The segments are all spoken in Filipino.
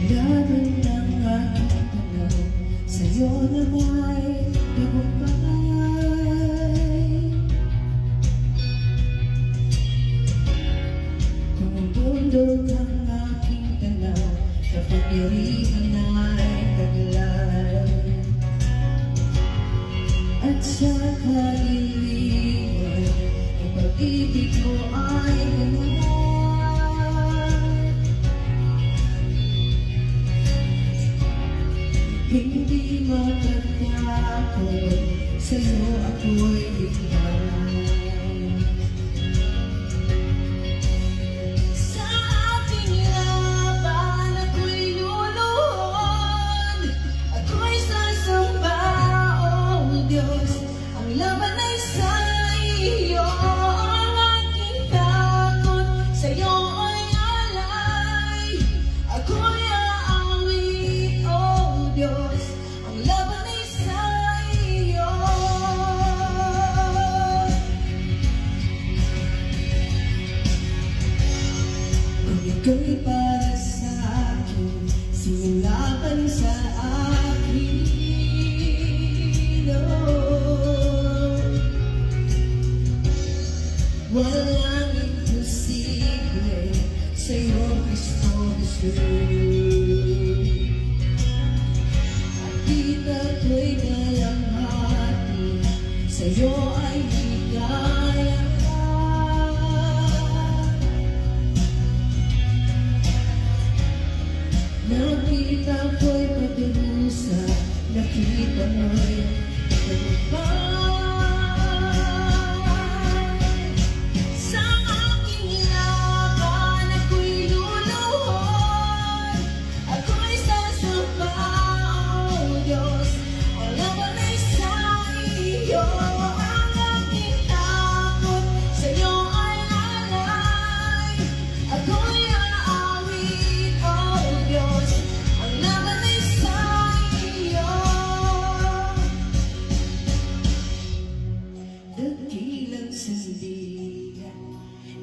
Laban ng aking tanaw, sa'yo na may tagumpay. Kumubundog ang aking tanaw, kapangyarihan ay taglay. At sa kaliliwan, ang pag-ibig mo ay ganap. Hindi matatakot, sa'yo ako'y bigay. Sa ating laban ako'y luluhod, ako'y sasamba, oh Diyos. Ang laban ay sa iyo, ang aking takot sa'yo ay alay. Ako'y aawit, oh Diyos, ang laban ay sa iyo. Kung ika'y para sa akin, sinilaban sa akin, oh. Walang imposible sa'yo, Kristo Jesus. Akit ako'y dalamhati, sa'yo ay higaya ka. Nakita ko'y pagdurusa, nakita mo'y tagumpay. Sa aking laban ako'y luluhod, ako'y sasamba, oh Diyos. Ang laban ay sa iyo, ang aking takot sa'yo ay alay. Ako'y aawit, oh Diyos, ang laban ay sa iyo. Dakilang sandigan,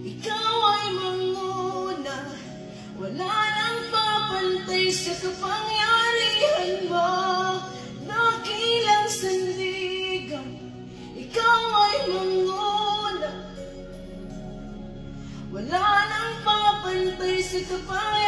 ikaw ay manguna, wala nang papantay sa kapangyarihan mo. Dakilang sandigan, ikaw ay manguna, wala nang papantay sa kapangyarihan